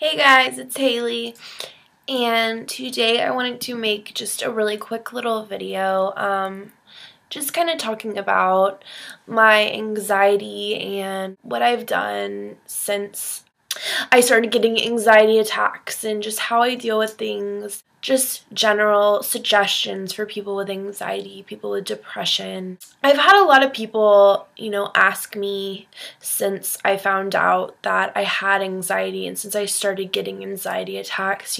Hey guys, it's Haley, and today I wanted to make just a really quick little video, just kind of talking about my anxiety and what I've done since I started getting anxiety attacks and just how I deal with things. Just general suggestions for people with anxiety, people with depression. I've had a lot of people, ask me since I found out that I had anxiety and since I started getting anxiety attacks,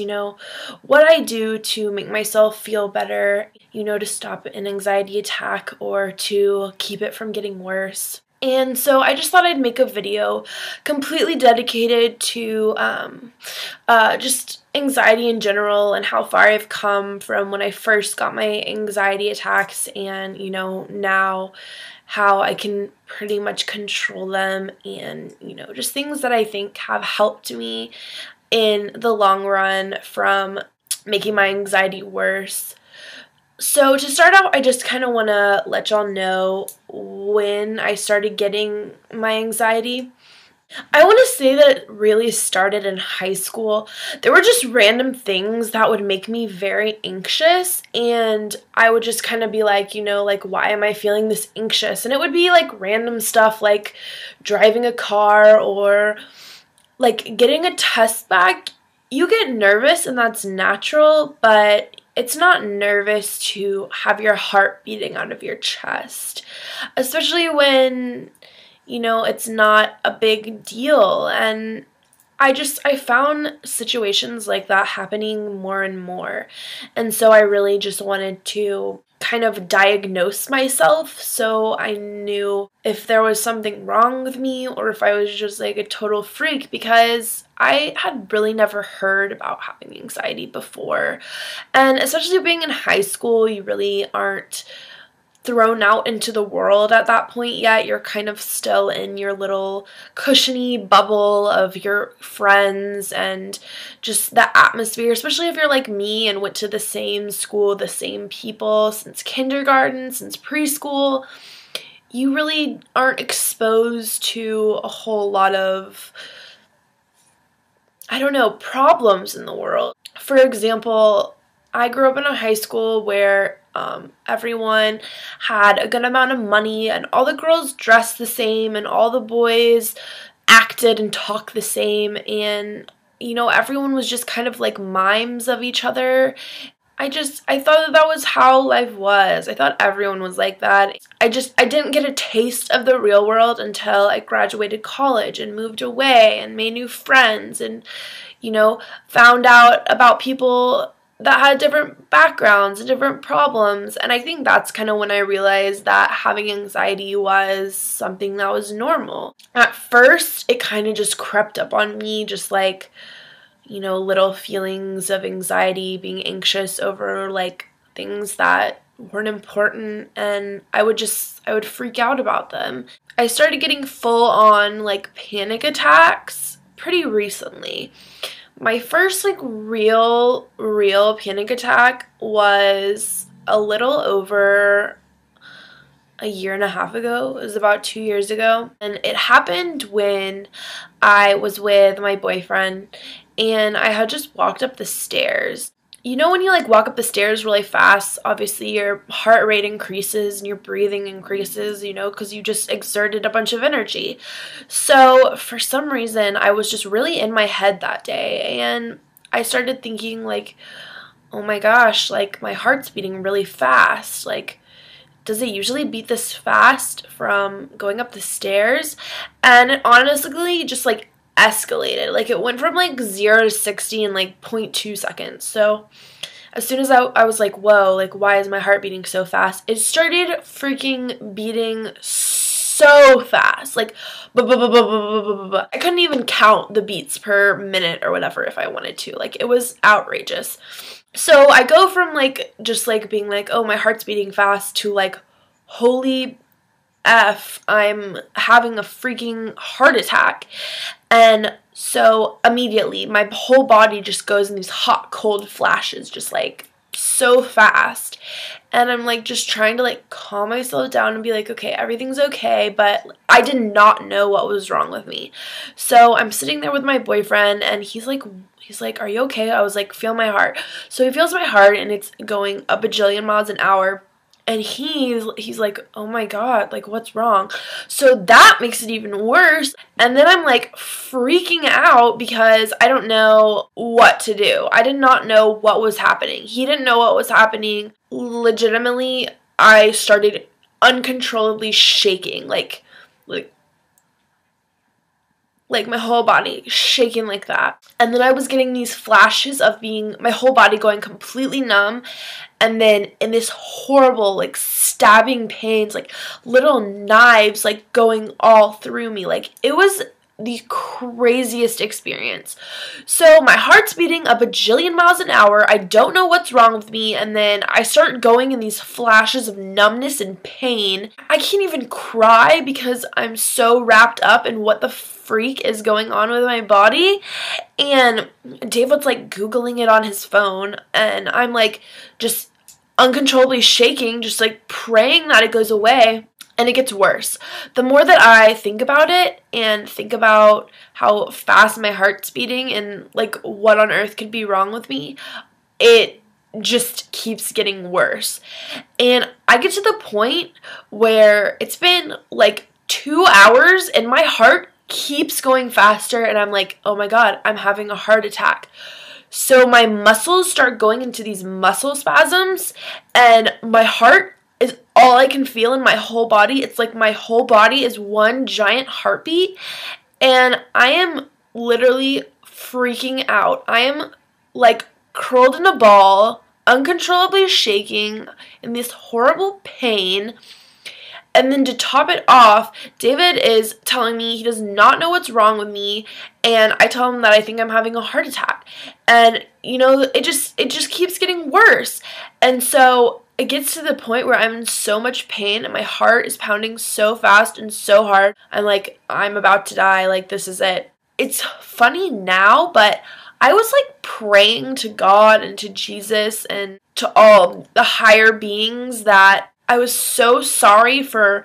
what I do to make myself feel better, to stop an anxiety attack or to keep it from getting worse. And so I just thought I'd make a video completely dedicated to just anxiety in general and how far I've come from when I first got my anxiety attacks and, now how I can pretty much control them and, just things that I think have helped me in the long run from making my anxiety worse. So to start out, I just kind of want to let y'all know when I started getting my anxiety. I want to say that it really started in high school. There were just random things that would make me very anxious, and I would just kind of be like, why am I feeling this anxious? And it would be like random stuff like driving a car or like getting a test back. You get nervous and that's natural, but it's not nervous to have your heart beating out of your chest, especially when, it's not a big deal. And I found situations like that happening more and more. And so I really just wanted to kind of diagnose myself so I knew if there was something wrong with me or if I was just like a total freak, because I had really never heard about having anxiety before. And especially being in high school, you really aren't thrown out into the world at that point yet. You're kind of still in your little cushiony bubble of your friends and just the atmosphere, especially if you're like me and went to the same school, the same people since kindergarten, since preschool. You really aren't exposed to a whole lot of, problems in the world. For example, I grew up in a high school where everyone had a good amount of money and all the girls dressed the same and all the boys acted and talked the same, and everyone was just kind of like mimes of each other. I thought that was how life was. I thought everyone was like that. I didn't get a taste of the real world until I graduated college and moved away and made new friends and, found out about people that had different backgrounds and different problems. And I think that's kind of when I realized that having anxiety was something that was normal. At first, it kind of just crept up on me, just like, little feelings of anxiety, being anxious over like things that weren't important, and I would freak out about them. I started getting full on like panic attacks pretty recently. My first like real panic attack was a little over a year and a half ago. It was about 2 years ago. And it happened when I was with my boyfriend and I had just walked up the stairs. When you like walk up the stairs really fast, obviously your heart rate increases and your breathing increases, because you just exerted a bunch of energy. So for some reason, I was just really in my head that day, and I started thinking like, oh my gosh, like my heart's beating really fast. Like, does it usually beat this fast from going up the stairs? And it honestly just like escalated. Like it went from like 0 to 60 in like 0.2 seconds. So as soon as I was like, whoa, like why is my heart beating so fast? It started freaking beating so fast. Like I couldn't even count the beats per minute or whatever if I wanted to. Like it was outrageous. So I go from like just like being like, oh, my heart's beating fast to like, holy F, I'm having a freaking heart attack. And so immediately my whole body just goes in these hot, cold flashes, just like so fast. and I'm like just trying to like calm myself down and be like, okay, everything's okay, but I did not know what was wrong with me. So I'm sitting there with my boyfriend, and he's like, are you okay? I was like, feel my heart. So he feels my heart, and it's going a bajillion miles an hour. And he's like, oh my God, like what's wrong? So that makes it even worse. And then I'm like freaking out because I don't know what to do. I did not know what was happening. He didn't know what was happening. Legitimately, I started uncontrollably shaking, like my whole body shaking like that. And then I was getting these flashes of my whole body going completely numb, and then in this horrible like stabbing pains, like little knives like going all through me. Like it was the craziest experience. So my heart's beating a bajillion miles an hour. I don't know what's wrong with me, and then I start going in these flashes of numbness and pain. I can't even cry because I'm so wrapped up in what the freak is going on with my body. And David's like Googling it on his phone, and I'm like just uncontrollably shaking, just like praying that it goes away. And it gets worse. The more that I think about it and think about how fast my heart's beating and like what on earth could be wrong with me, it just keeps getting worse. And I get to the point where it's been like 2 hours and my heart keeps going faster, and I'm like, oh my God, I'm having a heart attack. So my muscles start going into these muscle spasms, and my heart is all I can feel in my whole body. It's like my whole body is one giant heartbeat, and I am literally freaking out. I am like curled in a ball, uncontrollably shaking in this horrible pain. And then to top it off, David is telling me he does not know what's wrong with me, and I tell him that I think I'm having a heart attack. And you know, it just keeps getting worse. And so it gets to the point where I'm in so much pain and my heart is pounding so fast and so hard. I'm like, I'm about to die. Like, this is it. It's funny now, but I was like praying to God and to Jesus and to all the higher beings that I was so sorry for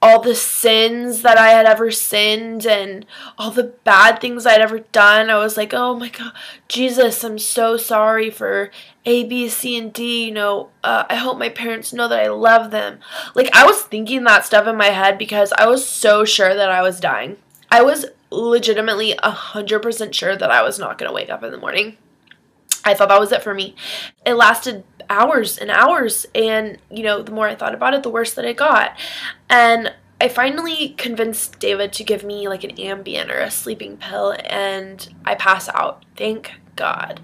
all the sins that I had ever sinned and all the bad things I'd ever done. I was like, oh my God, Jesus, I'm so sorry for A, B, C, and D. You know, I hope my parents know that I love them. Like, I was thinking that stuff in my head because I was so sure that I was dying. I was legitimately 100% sure that I was not going to wake up in the morning. I thought that was it for me. It lasted hours and hours, and you know, the more I thought about it, the worse that it got. And I finally convinced David to give me like an Ambien or a sleeping pill, and I pass out, thank God.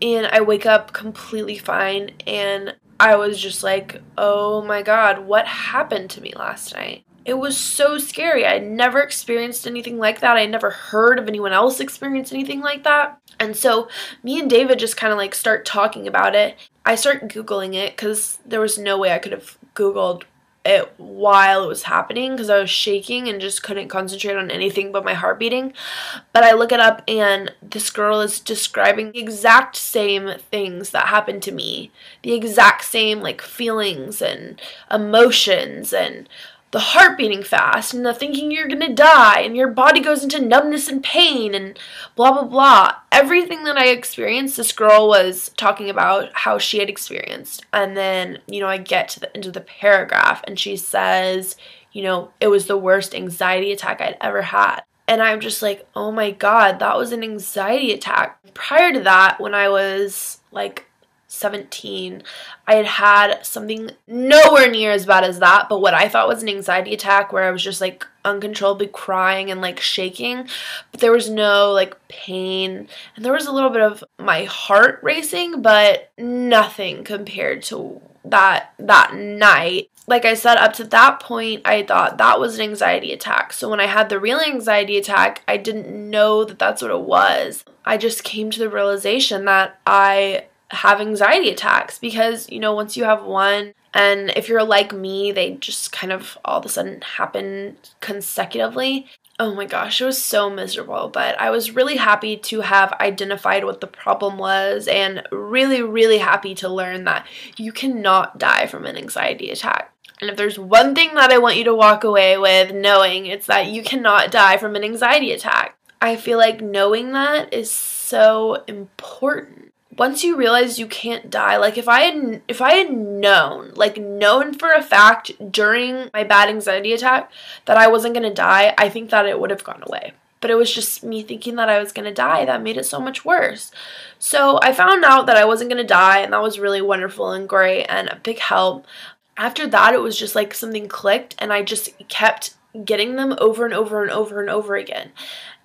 And I wake up completely fine, and I was just like, oh my God, what happened to me last night? It was so scary. I had never experienced anything like that. I had never heard of anyone else experience anything like that. And so me and David just kind of like start talking about it. I start Googling it because there was no way I could have Googled it while it was happening because I was shaking and just couldn't concentrate on anything but my heart beating. But I look it up, and this girl is describing the exact same things that happened to me. The exact same like feelings and emotions and the heart beating fast and the thinking you're gonna die and your body goes into numbness and pain and blah blah blah. Everything that I experienced, this girl was talking about how she had experienced. And then, you know, I get to the end of the paragraph and she says, you know, it was the worst anxiety attack I'd ever had. And I'm just like, oh my God, that was an anxiety attack. Prior to that, when I was like 17, I had had something nowhere near as bad as that, but what I thought was an anxiety attack where I was just like uncontrollably crying and like shaking, but there was no like pain, and there was a little bit of my heart racing, but nothing compared to that night. Like I said, up to that point, I thought that was an anxiety attack. So when I had the real anxiety attack, I didn't know that that's what it was. I just came to the realization that I have anxiety attacks because, you know, once you have one, and if you're like me, they just kind of all of a sudden happen consecutively. Oh my gosh, it was so miserable, but I was really happy to have identified what the problem was and really, really happy to learn that you cannot die from an anxiety attack. And if there's one thing that I want you to walk away with knowing, it's that you cannot die from an anxiety attack. I feel like knowing that is so important. Once you realize you can't die, like if I had known for a fact during my bad anxiety attack that I wasn't going to die, I think that it would have gone away. But it was just me thinking that I was going to die that made it so much worse. So I found out that I wasn't going to die, and that was really wonderful and great and a big help. After that, it was just like something clicked, and I just kept getting them over and over and over and over again.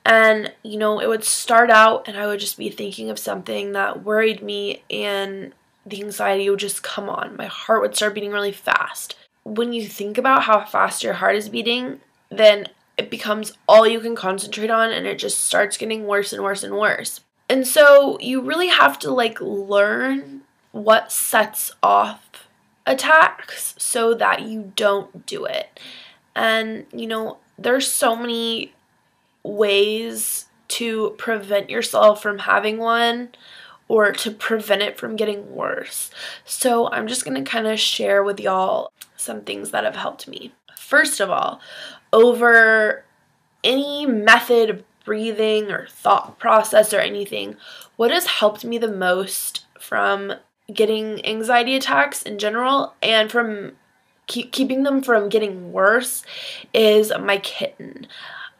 And, you know, it would start out and I would just be thinking of something that worried me and the anxiety would just come on. My heart would start beating really fast. When you think about how fast your heart is beating, then it becomes all you can concentrate on and it just starts getting worse and worse and worse. And so you really have to learn what sets off attacks so that you don't do it. And, you know, there's so many ways to prevent yourself from having one or to prevent it from getting worse. So I'm just going to kind of share with y'all some things that have helped me. First of all, over any method of breathing or thought process or anything, what has helped me the most from getting anxiety attacks in general and from keeping them from getting worse is my kitten.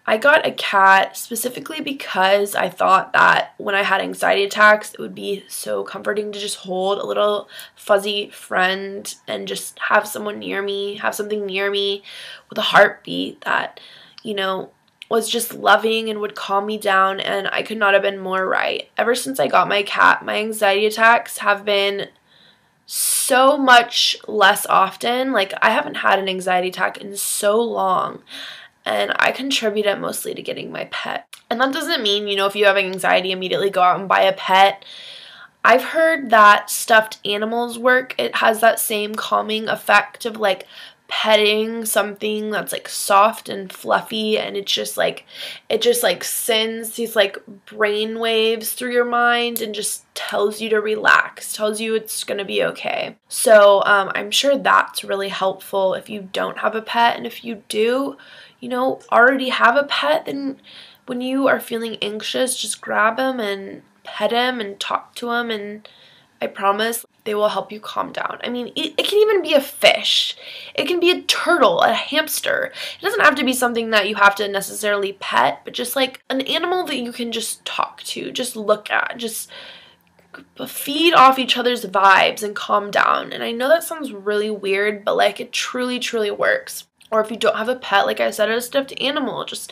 I got a cat specifically because I thought that when I had anxiety attacks, it would be so comforting to just hold a little fuzzy friend and just have someone near me, have something near me with a heartbeat that, you know, was just loving and would calm me down, and I could not have been more right. Ever since I got my cat, my anxiety attacks have been so much less often. Like, I haven't had an anxiety attack in so long. And I contribute it mostly to getting my pet. And that doesn't mean, you know, if you have anxiety, immediately go out and buy a pet. I've heard that stuffed animals work. It has that same calming effect of petting something that's soft and fluffy, and it just sends these brain waves through your mind and just tells you to relax, tells you it's gonna be okay. So I'm sure that's really helpful if you don't have a pet, and if you do, you know, already have a pet, then when you are feeling anxious, just grab him and pet him and talk to him, and I promise they will help you calm down. I mean, it can even be a fish. It can be a turtle, a hamster. It doesn't have to be something that you have to necessarily pet, but just an animal that you can just talk to, just look at, just feed off each other's vibes and calm down. And I know that sounds really weird, but it truly, truly works. Or if you don't have a pet, like I said, a stuffed animal, just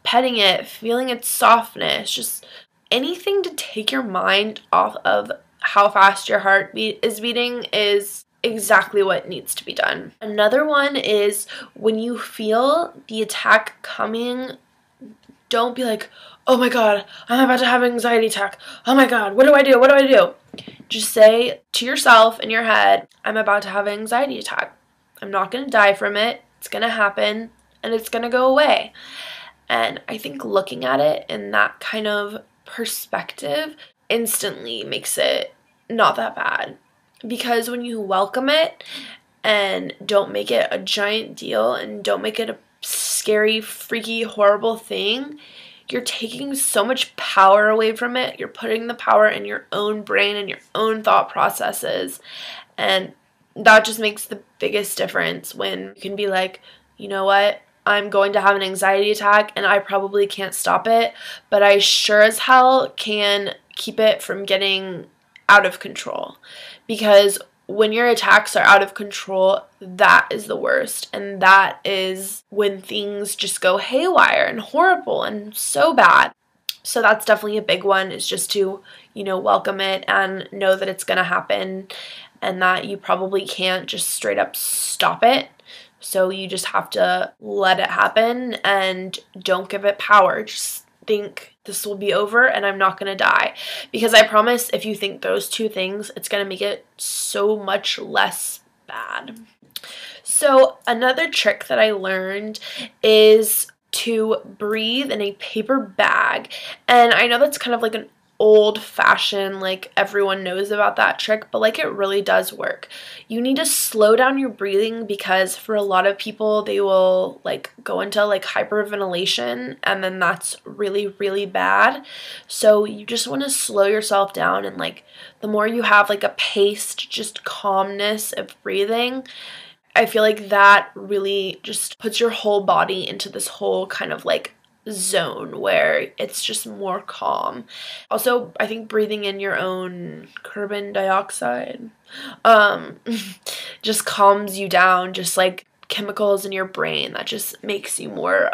petting it, feeling its softness, just anything to take your mind off of how fast your heart is beating is exactly what needs to be done. Another one is when you feel the attack coming, don't be like, oh my god, I'm about to have an anxiety attack. Oh my god, what do I do? What do I do? Just say to yourself in your head, I'm about to have an anxiety attack. I'm not going to die from it. It's going to happen, and it's going to go away. And I think looking at it in that kind of perspective instantly makes it not that bad. Because when you welcome it and don't make it a giant deal and don't make it a scary, freaky, horrible thing, you're taking so much power away from it. You're putting the power in your own brain and your own thought processes. And that just makes the biggest difference when you can be like, you know what, I'm going to have an anxiety attack and I probably can't stop it, but I sure as hell can keep it from getting out of control. Because when your attacks are out of control, that is the worst. And that is when things just go haywire and horrible and so bad. So that's definitely a big one, is just to, you know, welcome it and know that it's going to happen and that you probably can't just straight up stop it. So you just have to let it happen and don't give it power. Just think this will be over and I'm not going to die. Because I promise if you think those two things, it's going to make it so much less bad. So another trick that I learned is to breathe in a paper bag. And I know that's kind of like an old-fashioned, like everyone knows about that trick, but like it really does work. You need to slow down your breathing because for a lot of people they will like go into like hyperventilation, and then that's really, really bad. So you just want to slow yourself down, and like the more you have like a paced, just calmness of breathing, I feel like that really just puts your whole body into this whole kind of like zone where it's just more calm. Also, I think breathing in your own carbon dioxide just calms you down, just like chemicals in your brain that just makes you more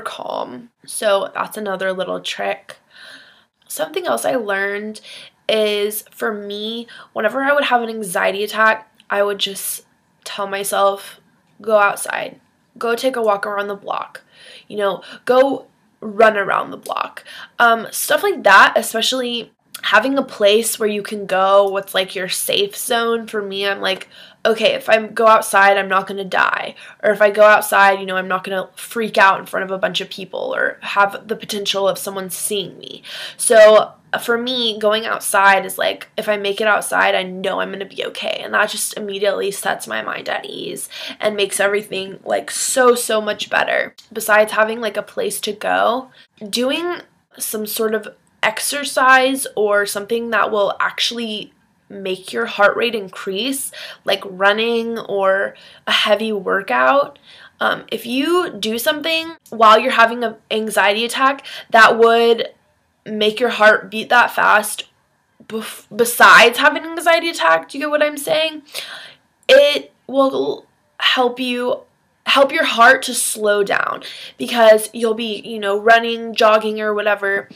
calm. So that's another little trick. Something else I learned is, for me, whenever I would have an anxiety attack, I would just tell myself, go outside, go take a walk around the block, go run around the block. Stuff like that, especially having a place where you can go, what's like your safe zone. For me, I'm like, okay, if I go outside, I'm not going to die. Or if I go outside, I'm not going to freak out in front of a bunch of people or have the potential of someone seeing me. So for me, going outside is like, if I make it outside, I know I'm going to be okay. And that just immediately sets my mind at ease and makes everything like so, so much better. Besides having like a place to go, doing some sort of exercise or something that will actually make your heart rate increase, like running or a heavy workout. If you do something while you're having an anxiety attack that would make your heart beat that fast besides having an anxiety attack, do you get what I'm saying? It will help your heart to slow down, because you'll be, running, jogging or whatever,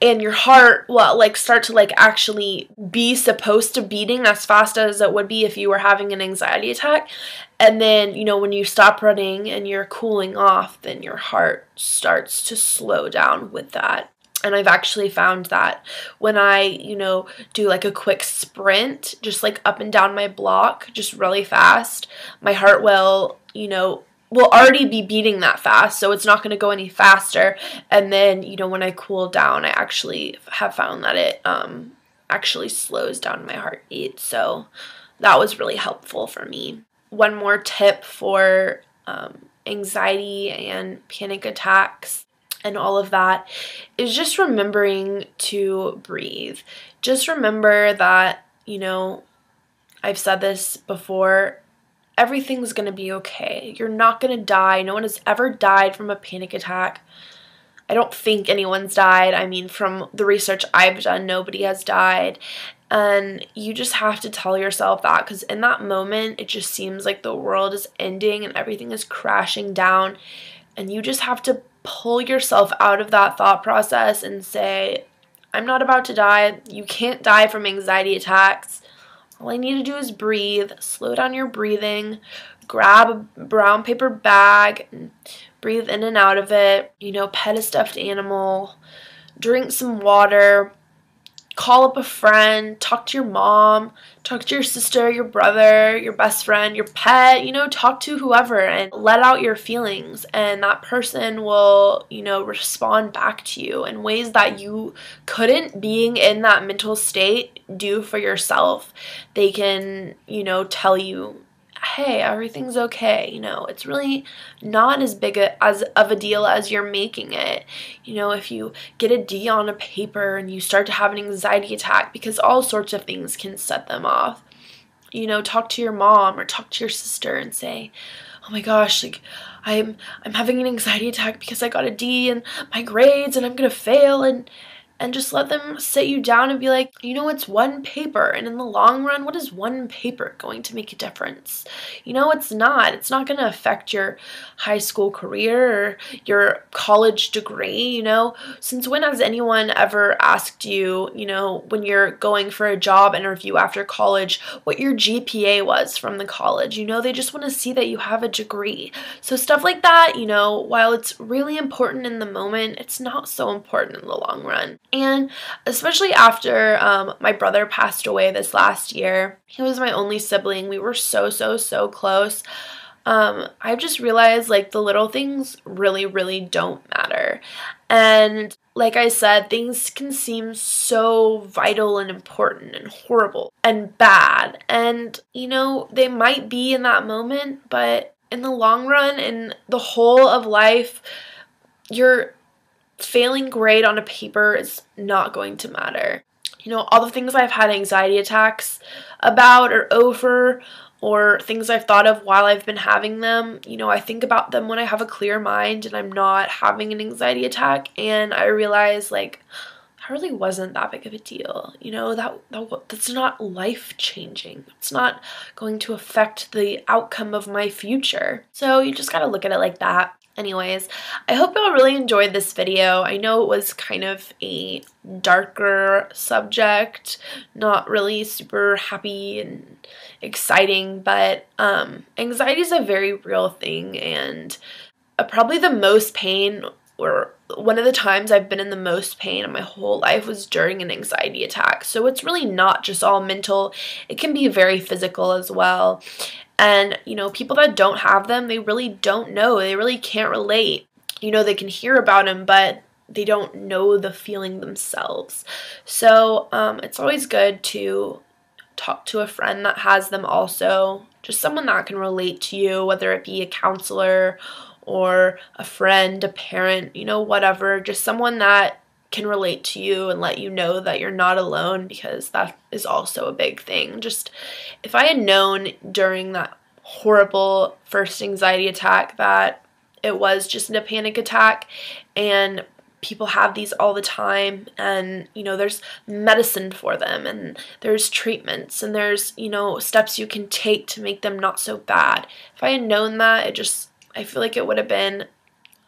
and your heart will like start to like actually be supposed to beating as fast as it would be if you were having an anxiety attack. And then, when you stop running and you're cooling off, then your heart starts to slow down with that. And I've actually found that when I, do like a quick sprint, just like up and down my block, just really fast, my heart will already be beating that fast, so it's not going to go any faster. And then, when I cool down, I actually have found that it actually slows down my heartbeat. So that was really helpful for me. One more tip for anxiety and panic attacks and all of that is just remembering to breathe. Just remember that, I've said this before, everything's going to be okay. You're not going to die. No one has ever died from a panic attack. I don't think anyone's died. I mean, from the research I've done, nobody has died. And you just have to tell yourself that, because in that moment, it just seems like the world is ending and everything is crashing down. And you just have to pull yourself out of that thought process and say, I'm not about to die. You can't die from anxiety attacks. All I need to do is breathe, slow down your breathing, grab a brown paper bag, and breathe in and out of it, pet a stuffed animal, drink some water, call up a friend, talk to your mom, talk to your sister, your brother, your best friend, your pet, talk to whoever and let out your feelings. And that person will, respond back to you in ways that you couldn't, being in that mental state, do for yourself. They can, tell you, hey, everything's okay. It's really not as big of a deal as you're making it. If you get a D on a paper and you start to have an anxiety attack, because all sorts of things can set them off. Talk to your mom or talk to your sister and say, oh my gosh, like I'm having an anxiety attack because I got a D in my grades and I'm gonna fail, and just let them sit you down and be like, it's one paper, and in the long run, what is one paper going to make a difference? It's not. It's not going to affect your high school career or your college degree, Since when has anyone ever asked you, when you're going for a job interview after college, what your GPA was from the college? They just want to see that you have a degree. So stuff like that, while it's really important in the moment, it's not so important in the long run. And especially after my brother passed away this last year, he was my only sibling. We were so, so, so close. I've just realized like the little things really, really don't matter. And like I said, things can seem so vital and important and horrible and bad. And, they might be in that moment, but in the long run, in the whole of life, your failing grade on a paper is not going to matter. All the things I've had anxiety attacks about or over, or things I've thought of while I've been having them, I think about them when I have a clear mind and I'm not having an anxiety attack, and I realize, like, that really wasn't that big of a deal. That's not life-changing. It's not going to affect the outcome of my future. So you just gotta look at it like that. Anyways, I hope y'all really enjoyed this video. I know it was kind of a darker subject, not really super happy and exciting, but anxiety is a very real thing, and probably the most pain, or one of the times I've been in the most pain in my whole life, was during an anxiety attack. So it's really not just all mental. It can be very physical as well. And, people that don't have them, they really don't know. They really can't relate. They can hear about them, but they don't know the feeling themselves. So it's always good to talk to a friend that has them also. Just someone that can relate to you, whether it be a counselor or a friend, a parent, whatever. Just someone that can relate to you and let you know that you're not alone, because that is also a big thing. Just if I had known during that horrible first anxiety attack that it was just a panic attack, and people have these all the time, and there's medicine for them, and there's treatments, and there's steps you can take to make them not so bad. If I had known that, I feel like it would have been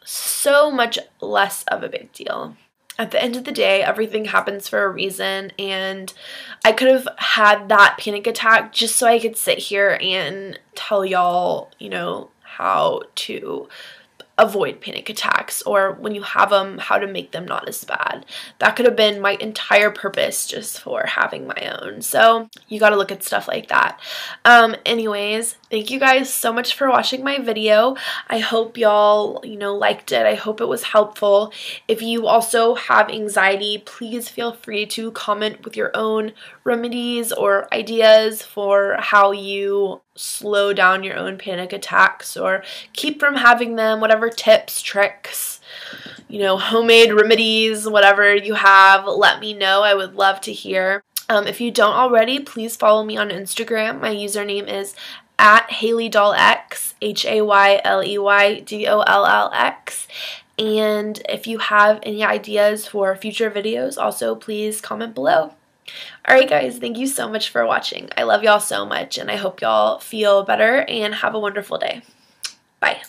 so much less of a big deal. At the end of the day, everything happens for a reason, and I could have had that panic attack just so I could sit here and tell y'all, how to avoid panic attacks, or when you have them, how to make them not as bad. That could have been my entire purpose just for having my own. So you got to look at stuff like that. Anyways, thank you guys so much for watching my video. I hope y'all, liked it. I hope it was helpful. If you also have anxiety, please feel free to comment with your own remedies or ideas for how you slow down your own panic attacks or keep from having them, whatever tips, tricks, homemade remedies, whatever you have, let me know. I would love to hear. If you don't already, please follow me on Instagram. My username is @HayleyDollX, HayleyDollX. And if you have any ideas for future videos, also please comment below. Alright guys, thank you so much for watching. I love y'all so much, and I hope y'all feel better and have a wonderful day. Bye.